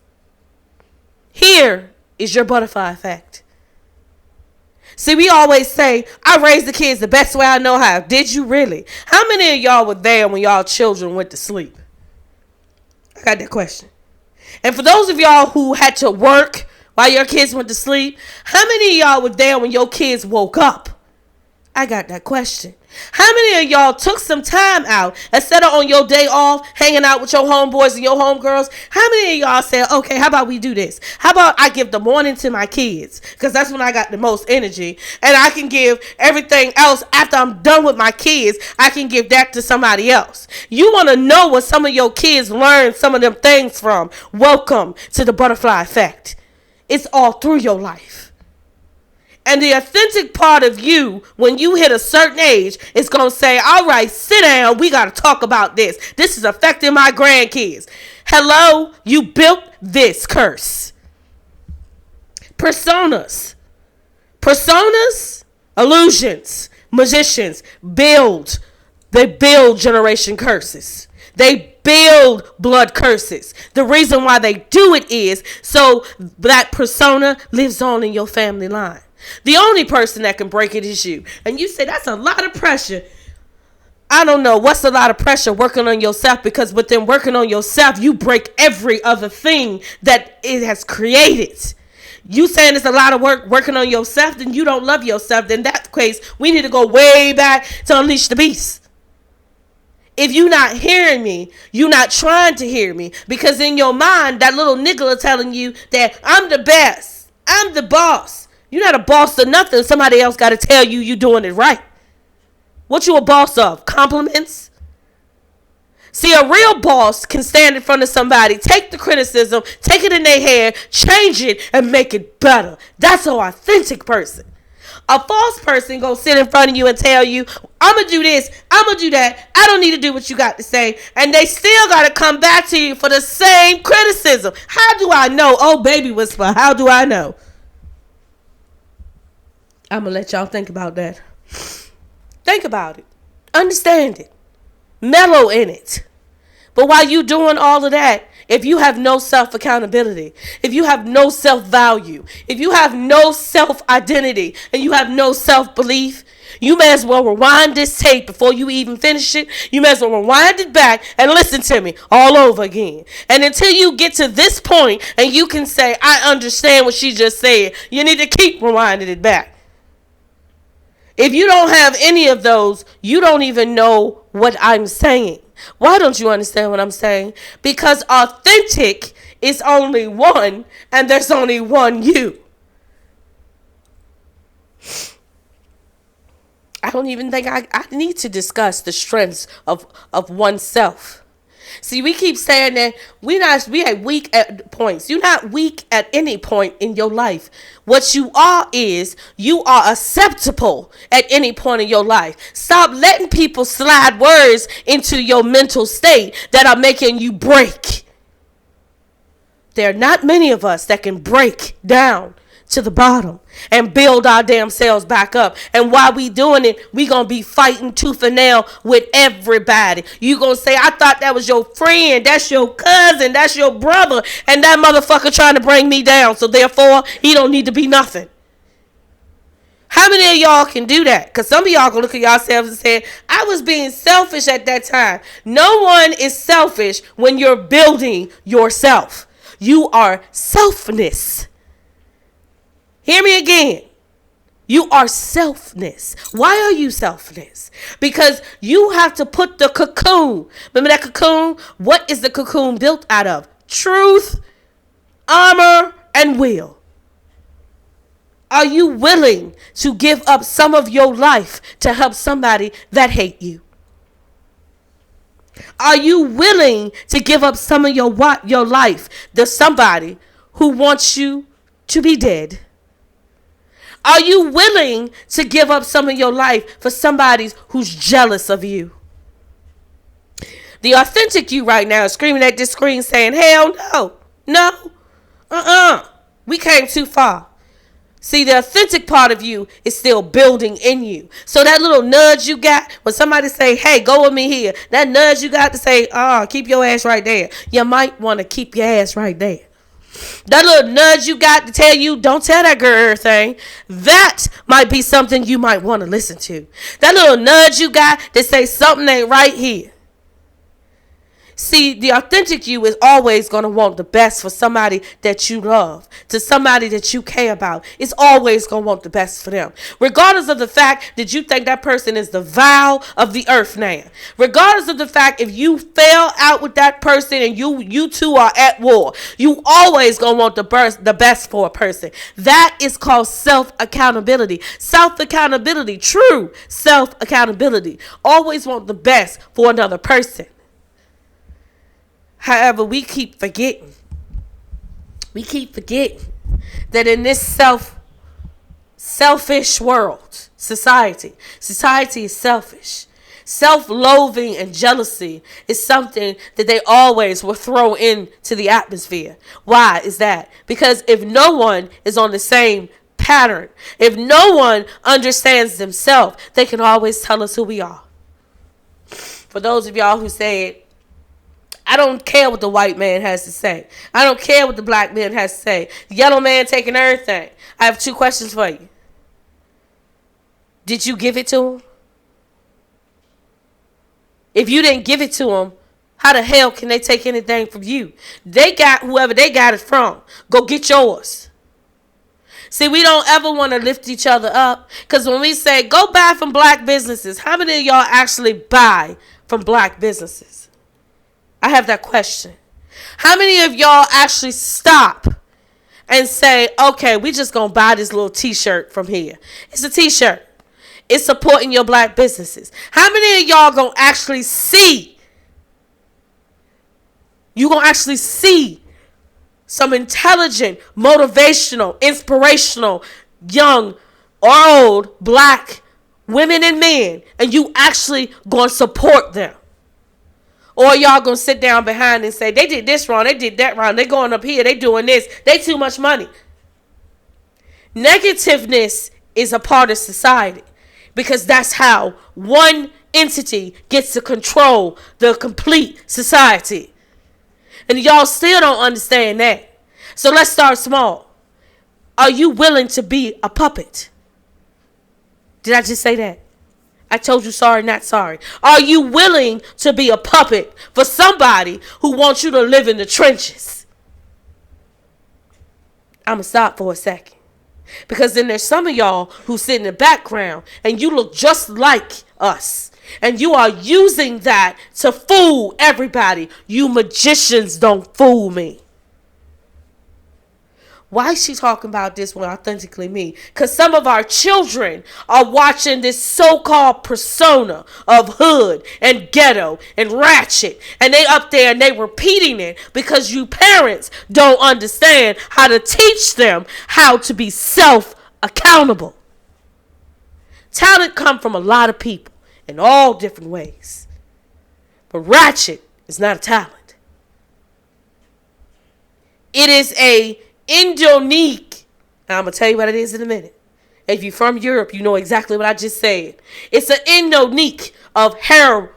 Here is your butterfly effect. See, we always say, I raised the kids the best way I know how. Did you really? How many of y'all were there when y'all children went to sleep? I got that question. And for those of y'all who had to work while your kids went to sleep, how many of y'all were there when your kids woke up? I got that question. How many of y'all took some time out instead of on your day off hanging out with your homeboys and your homegirls? How many of y'all said, okay, how about we do this? How about I give the morning to my kids? Because that's when I got the most energy. And I can give everything else after I'm done with my kids. I can give that to somebody else. You want to know what some of your kids learn some of them things from. Welcome to the butterfly effect. It's all through your life. And the authentic part of you, when you hit a certain age, is going to say, all right, sit down. We got to talk about this. This is affecting my grandkids. Hello, you built this curse. Personas. Personas, illusions, magicians build. They build generation curses. They build blood curses. The reason why they do it is so that persona lives on in your family line. The only person that can break it is you. And you say, that's a lot of pressure. I don't know. What's a lot of pressure? Working on yourself, because within working on yourself, you break every other thing that it has created. You saying it's a lot of work working on yourself, then you don't love yourself. Then in that case, we need to go way back to unleash the beast. If you're not hearing me, you're not trying to hear me. Because in your mind, that little nigga is telling you that I'm the best. I'm the boss. You're not a boss of nothing. Somebody else got to tell you you're doing it right. What you a boss of? Compliments? See, a real boss can stand in front of somebody, take the criticism, take it in their head, change it, and make it better. That's an authentic person. A false person gonna sit in front of you and tell you, I'm gonna do this, I'm gonna do that, I don't need to do what you got to say, and they still gotta come back to you for the same criticism. How do I know? Oh, baby whisper, how do I know? I'm gonna let y'all think about that. Think about it. Understand it. Mellow in it. But while you doing all of that, if you have no self-accountability, if you have no self-value, if you have no self-identity, and you have no self-belief, you may as well rewind this tape before you even finish it. You may as well rewind it back and listen to me all over again. And until you get to this point and you can say, I understand what she just said, you need to keep rewinding it back. If you don't have any of those, you don't even know what I'm saying. Why don't you understand what I'm saying? Because authentic is only one, and there's only one you. I don't even think I need to discuss the strengths of oneself. See, we keep saying that we are weak at points. You're not weak at any point in your life. What you are is you are acceptable at any point in your life. Stop letting people slide words into your mental state that are making you break. There are not many of us that can break down to the bottom and build our damn selves back up. And while we doing it, we gonna be fighting tooth and nail with everybody. You gonna say, I thought that was your friend, that's your cousin, that's your brother, and that motherfucker trying to bring me down, so therefore he don't need to be nothing. How many of y'all can do that? Because some of y'all gonna look at yourselves and say, I was being selfish at that time. No one is selfish when you're building yourself. You are selfness. Hear me again. You are selfness. Why are you selfness? Because you have to put the cocoon. Remember that cocoon? What is the cocoon built out of? Truth, armor, and will. Are you willing to give up some of your life to help somebody that hate you? Are you willing to give up some of your life to somebody who wants you to be dead? Are you willing to give up some of your life for somebody who's jealous of you? The authentic you right now is screaming at this screen saying, hell no, no, we came too far. See, the authentic part of you is still building in you. So that little nudge you got when somebody say, hey, go with me here. That nudge you got to say, keep your ass right there. You might want to keep your ass right there. That little nudge you got to tell you, don't tell that girl everything. That might be something you might want to listen to. That little nudge you got to say something ain't right here. See, the authentic you is always going to want the best for somebody that you love, to somebody that you care about. It's always going to want the best for them. Regardless of the fact that you think that person is the vow of the earth now. Regardless of the fact if you fell out with that person and you two are at war. You always going to want the best for a person. That is called self-accountability. Self-accountability, true self-accountability. Always want the best for another person. However, we keep forgetting that in this selfish world, society is selfish. Self-loathing and jealousy is something that they always will throw into the atmosphere. Why is that? Because if no one is on the same pattern, if no one understands themselves, they can always tell us who we are. For those of y'all who said, I don't care what the white man has to say. I don't care what the black man has to say. The yellow man taking everything. I have 2 questions for you. Did you give it to him? If you didn't give it to them, how the hell can they take anything from you? They got whoever they got it from. Go get yours. See, we don't ever want to lift each other up. Because when we say, go buy from black businesses, how many of y'all actually buy from black businesses? I have that question. How many of y'all actually stop and say, okay, we just going to buy this little t-shirt from here? It's a t-shirt. It's supporting your black businesses. How many of y'all going to actually see? You going to actually see some intelligent, motivational, inspirational, young or old black women and men, and you actually going to support them? Or y'all gonna sit down behind and say, they did this wrong, they did that wrong, they going up here, they doing this, they too much money. Negativeness is a part of society because that's how one entity gets to control the complete society. And y'all still don't understand that. So let's start small. Are you willing to be a puppet? Did I just say that? I told you sorry, not sorry. Are you willing to be a puppet for somebody who wants you to live in the trenches? I'm going to stop for a second. Because then there's some of y'all who sit in the background and you look just like us. And you are using that to fool everybody. You magicians don't fool me. Why is she talking about this one authentically me? Because some of our children are watching this so-called persona of hood and ghetto and ratchet. And they up there and they repeating it because you parents don't understand how to teach them how to be self-accountable. Talent come from a lot of people in all different ways. But ratchet is not a talent. It is a endonique. Now, I'm going to tell you what it is in a minute. If you're from Europe, you know exactly what I just said. It's an endonique of harem.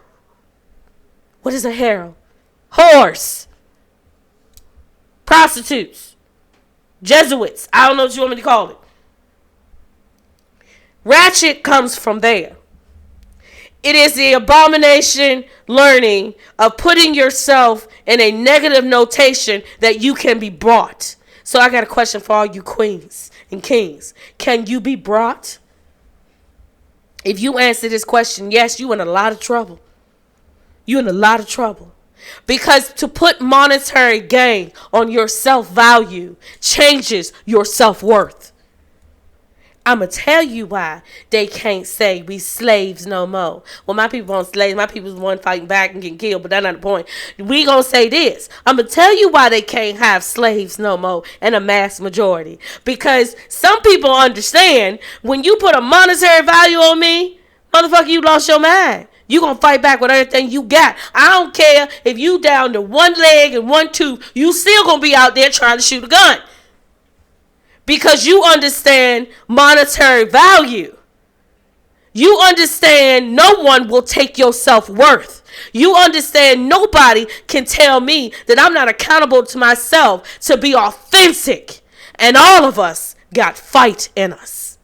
What is a harem? Whores. Prostitutes. Jesuits. I don't know what you want me to call it. Ratchet comes from there. It is the abomination learning of putting yourself in a negative notation that you can be brought. So I got a question for all you queens and kings. Can you be brought? If you answer this question, yes, you in a lot of trouble. You in a lot of trouble. Because to put monetary gain on your self-value changes your self-worth. I'm going to tell you why they can't say we slaves no more. Well, my people aren't slaves. My people is one fighting back and getting killed, but that's not the point. We going to say this. I'm going to tell you why they can't have slaves no more in a mass majority. Because some people understand when you put a monetary value on me, motherfucker, you lost your mind. You going to fight back with everything you got. I don't care if you down to one leg and one tooth. You still going to be out there trying to shoot a gun. Because you understand monetary value. You understand no one will take your self-worth. You understand nobody can tell me that I'm not accountable to myself to be authentic. And all of us got fight in us.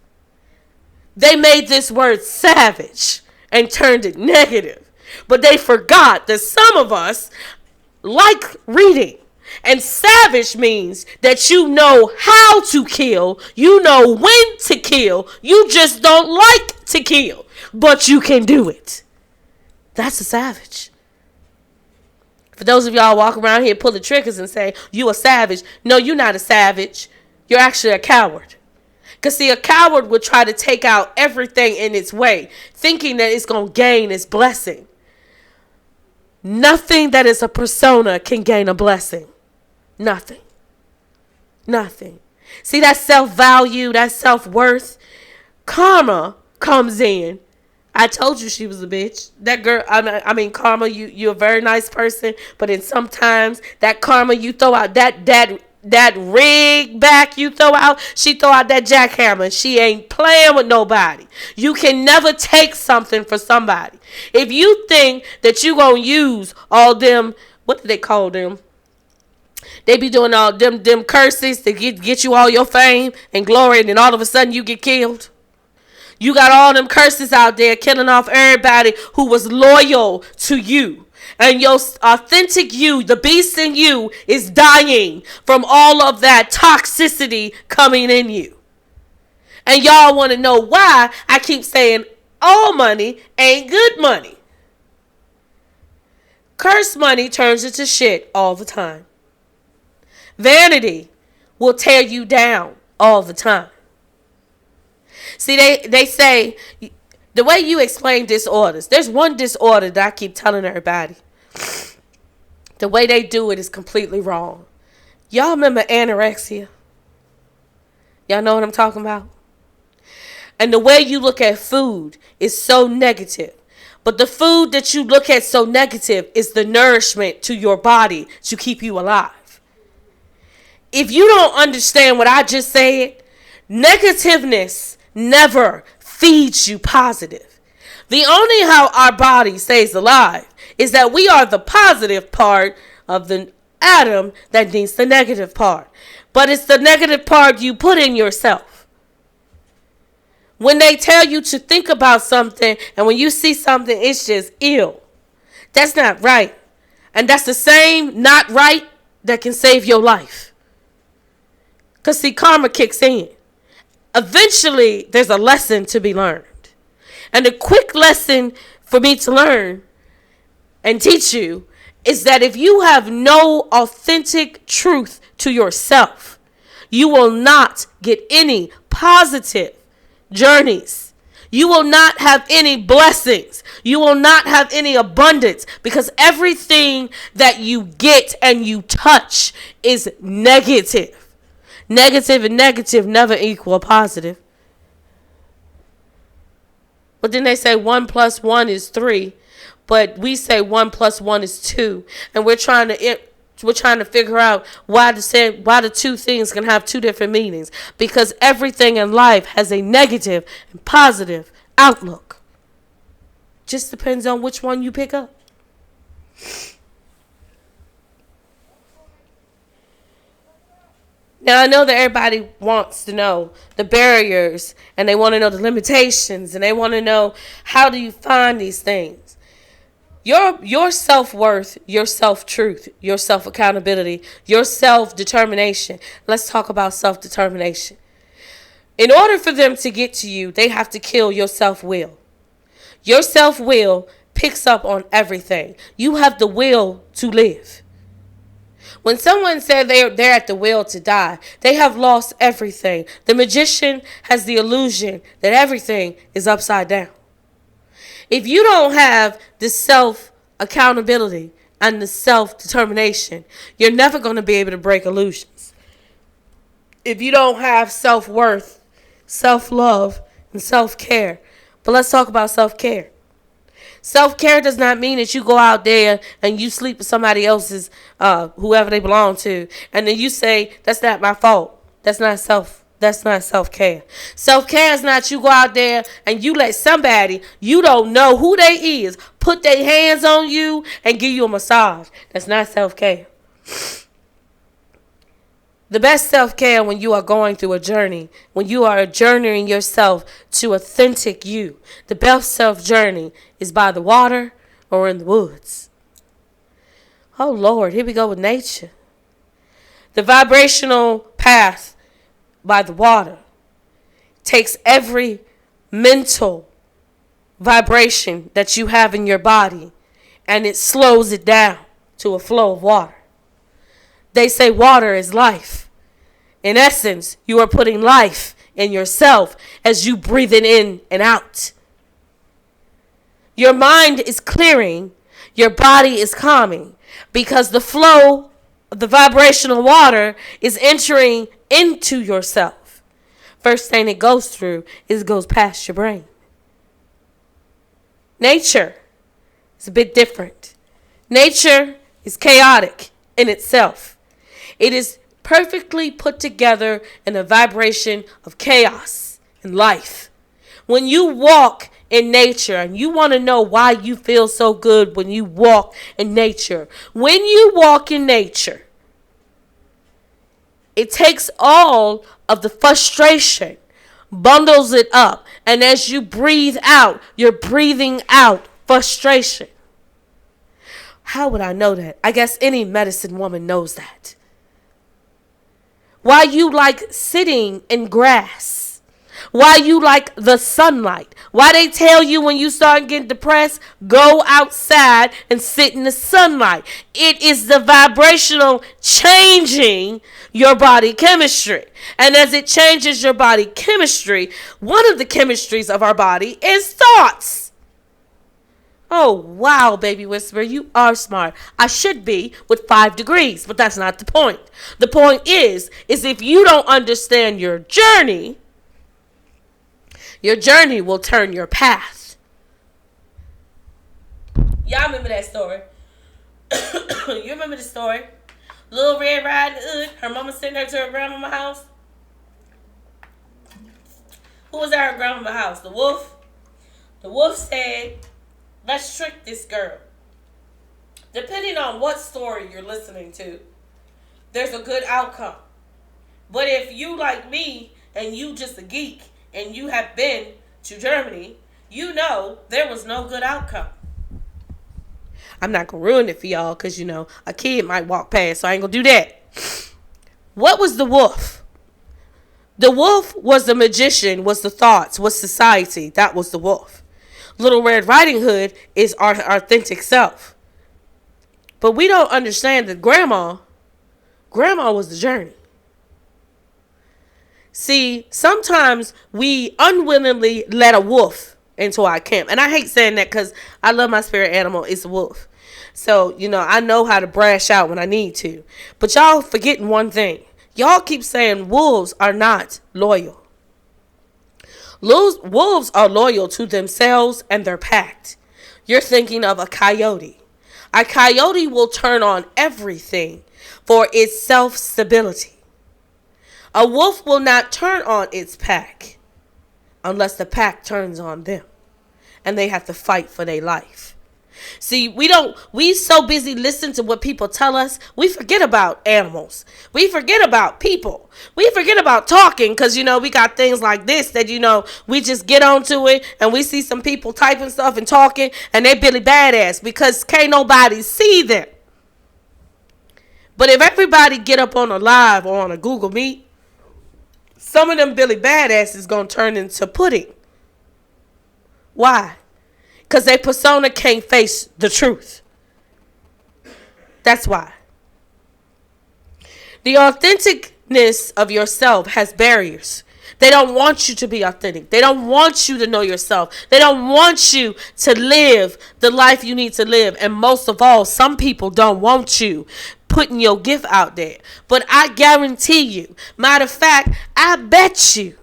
They made this word savage and turned it negative. But they forgot that some of us like reading. And savage means that you know how to kill. You know when to kill. You just don't like to kill. But you can do it. That's a savage. For those of y'all walking around here pulling triggers and say, you a savage. No, you're not a savage. You're actually a coward. Because see, a coward would try to take out everything in its way, thinking that it's going to gain its blessing. Nothing that is a persona can gain a blessing. Nothing. Nothing. See, that self-value, that self-worth, karma comes in. I told you she was a bitch. That girl, I mean, karma, you're a very nice person, but then sometimes that karma you throw out, that rig back you throw out, she throw out that jackhammer. She ain't playing with nobody. You can never take something for somebody. If you think that you gonna use all them, what do they call them? They be doing all them curses to get you all your fame and glory, and then all of a sudden you get killed. You got all them curses out there killing off everybody who was loyal to you. And your authentic you, the beast in you, is dying from all of that toxicity coming in you. And y'all want to know why I keep saying all money ain't good money. Cursed money turns into shit all the time. Vanity will tear you down all the time. See, they say, the way you explain disorders, there's one disorder that I keep telling everybody. The way they do it is completely wrong. Y'all remember anorexia? Y'all know what I'm talking about? And the way you look at food is so negative. But the food that you look at so negative is the nourishment to your body to keep you alive. If you don't understand what I just said, negativeness never feeds you positive. The only how our body stays alive is that we are the positive part of the atom that needs the negative part. But it's the negative part you put in yourself. When they tell you to think about something and when you see something, it's just ill. That's not right. And that's the same not right that can save your life. Because see, karma kicks in. Eventually, there's a lesson to be learned. And the quick lesson for me to learn and teach you is that if you have no authentic truth to yourself, you will not get any positive journeys. You will not have any blessings. You will not have any abundance because everything that you get and you touch is negative. Negative and negative never equal positive. But then they say 1 + 1 is 3. But we say 1 + 1 is 2. And we're trying to we're trying to figure out why the two things can have two different meanings. Because everything in life has a negative and positive outlook. Just depends on which one you pick up. Now, I know that everybody wants to know the barriers, and they want to know the limitations, and they want to know, how do you find these things? Your self-worth, your self-truth, your self-accountability, your self-determination. Let's talk about self-determination. In order for them to get to you, they have to kill your self-will. Your self-will picks up on everything. You have the will to live. When someone said they're at the will to die, they have lost everything. The magician has the illusion that everything is upside down. If you don't have the self-accountability and the self-determination, you're never going to be able to break illusions. If you don't have self-worth, self-love, and self-care. But let's talk about self-care. Self-care does not mean that you go out there and you sleep with somebody else's, whoever they belong to, and then you say, that's not my fault. That's not self-care. Self-care is not you go out there and you let somebody you don't know who they is put their hands on you and give you a massage. That's not self-care. The best self-care when you are going through a journey, when you are journeying yourself to authentic you. The best self-journey is by the water or in the woods. Oh, Lord, here we go with nature. The vibrational path by the water takes every mental vibration that you have in your body and it slows it down to a flow of water. They say water is life. In essence, you are putting life in yourself as you breathe it in and out. Your mind is clearing, your body is calming, because the flow of the vibrational water is entering into yourself. First thing it goes through is it goes past your brain. Nature is a bit different. Nature is chaotic in itself. It is perfectly put together in a vibration of chaos and life. When you walk in nature, and you want to know why you feel so good when you walk in nature. When you walk in nature, it takes all of the frustration, bundles it up, and as you breathe out, you're breathing out frustration. How would I know that? I guess any medicine woman knows that. Why you like sitting in grass. Why you like the sunlight. Why they tell you when you start getting depressed, go outside and sit in the sunlight. It is the vibrational changing your body chemistry. And as it changes your body chemistry, one of the chemistries of our body is thoughts. Oh, wow, baby whisperer, you are smart. I should be with 5 degrees, but that's not the point. The point is if you don't understand your journey will turn your path. Y'all remember that story? You remember the story? Little Red Riding Hood, her mama sent her to her grandmama's house. Who was at her grandmama's house? The wolf? The wolf said, let's trick this girl. Depending on what story you're listening to, there's a good outcome. But if you like me and you just a geek and you have been to Germany, you know there was no good outcome. I'm not going to ruin it for y'all because, a kid might walk past, so I ain't going to do that. What was the wolf? The wolf was the magician, was the thoughts, was society. That was the wolf. Little Red Riding Hood is our authentic self. But we don't understand that grandma was the journey. See, sometimes we unwillingly let a wolf into our camp. And I hate saying that because I love my spirit animal. It's a wolf. So, I know how to brash out when I need to. But y'all forgetting one thing. Y'all keep saying wolves are not loyal. Wolves are loyal to themselves and their pack. You're thinking of a coyote. A coyote will turn on everything for its self-stability. A wolf will not turn on its pack unless the pack turns on them and they have to fight for their life. See, we so busy listening to what people tell us, we forget about animals. We forget about people. We forget about talking because, we got things like this that, we just get onto it and we see some people typing stuff and talking and they Billy Badass because can't nobody see them. But if everybody get up on a live or on a Google Meet, some of them Billy Badass is going to turn into pudding. Why? Because their persona can't face the truth. That's why. The authenticness of yourself has barriers. They don't want you to be authentic. They don't want you to know yourself. They don't want you to live the life you need to live. And most of all, some people don't want you putting your gift out there. But I guarantee you, matter of fact, I bet you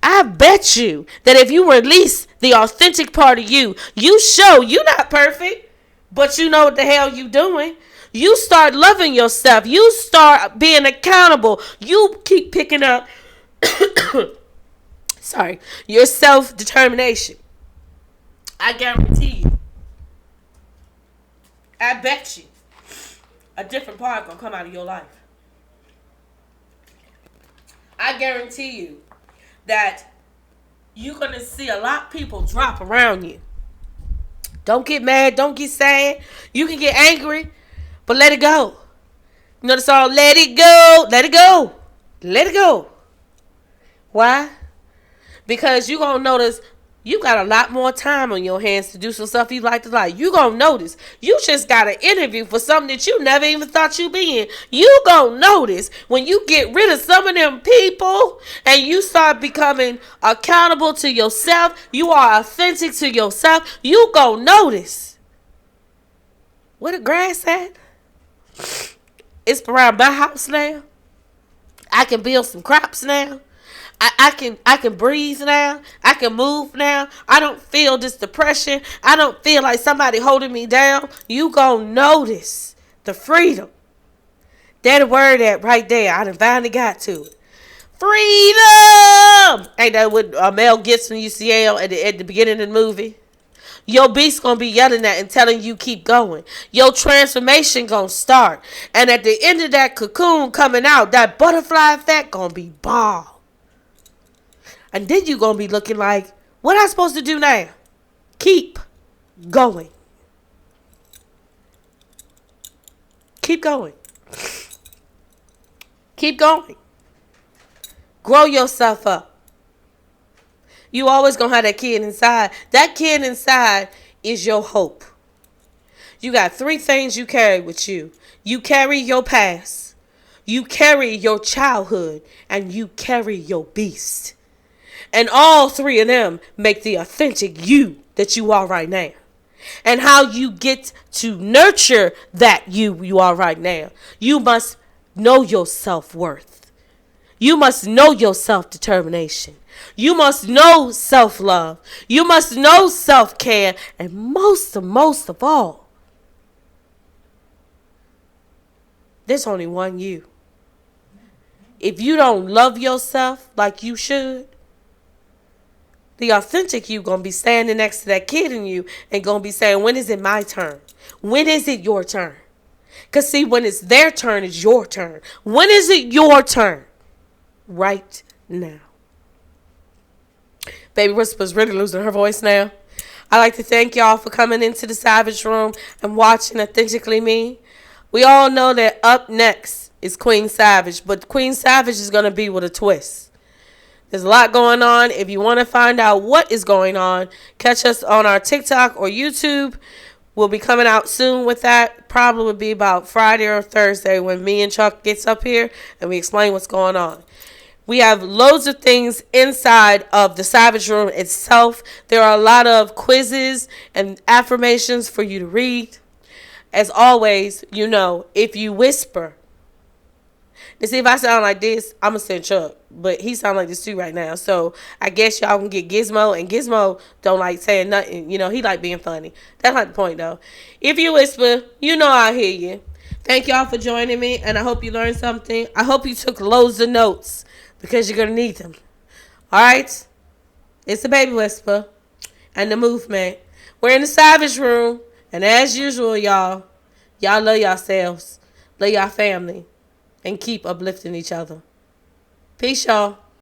that if you release the authentic part of you, you show you're not perfect, but you know what the hell you doing. You start loving yourself. You start being accountable. You keep picking up your self-determination. I guarantee you. I bet you a different part gonna come out of your life. I guarantee you that you're going to see a lot of people drop around you. Don't get mad. Don't get sad. You can get angry, but let it go. You know the song, let it go, let it go, let it go. Why? Because you're going to notice you got a lot more time on your hands to do some stuff you like to like. You gonna notice you just got an interview for something that you never even thought you'd be in. You gonna notice when you get rid of some of them people and you start becoming accountable to yourself, you are authentic to yourself, you gonna notice. Where the grass at? It's around my house now. I can build some crops now. I can breathe now. I can move now. I don't feel this depression. I don't feel like somebody holding me down. You gonna notice the freedom. That word that right there. I done finally got to it. Freedom! Ain't that what Mel Gibson used to yell at the beginning of the movie? Your beast gonna be yelling at and telling you keep going. Your transformation gonna start. And at the end of that cocoon coming out, that butterfly effect gonna be bomb. And then you're going to be looking like, what am I supposed to do now? Keep going. Keep going. Keep going. Grow yourself up. You always going to have that kid inside. That kid inside is your hope. You got 3 things you carry with you. You carry your past. You carry your childhood. And you carry your beast. And all 3 of them make the authentic you that you are right now. And how you get to nurture that you are right now. You must know your self-worth. You must know your self-determination. You must know self-love. You must know self-care. And most of all, there's only one you. If you don't love yourself like you should, the authentic you gonna be standing next to that kid in you and gonna be saying, when is it my turn? When is it your turn? Because see, when it's their turn, it's your turn. When is it your turn? Right now. Baby Whisper's really losing her voice now. I'd like to thank y'all for coming into the Savage Room and watching Authentically Me. We all know that up next is Queen Savage, but Queen Savage is going to be with a twist. There's a lot going on. If you want to find out what is going on, catch us on our TikTok or YouTube. We'll be coming out soon with that. Probably will be about Friday or Thursday when me and Chuck gets up here and we explain what's going on. We have loads of things inside of the Savage Room itself. There are a lot of quizzes and affirmations for you to read. As always, if you whisper To see if I sound like this, I'ma send Chuck. But he sound like this too right now. So I guess y'all can get Gizmo, and Gizmo don't like saying nothing. You know, he like being funny. That's not the point though. If you whisper, you know I hear you. Thank y'all for joining me, and I hope you learned something. I hope you took loads of notes because you're gonna need them. Alright? It's the baby whisper and the movement. We're in the savage room, and as usual, y'all love yourselves, love your family, and keep uplifting each other. Peace, y'all.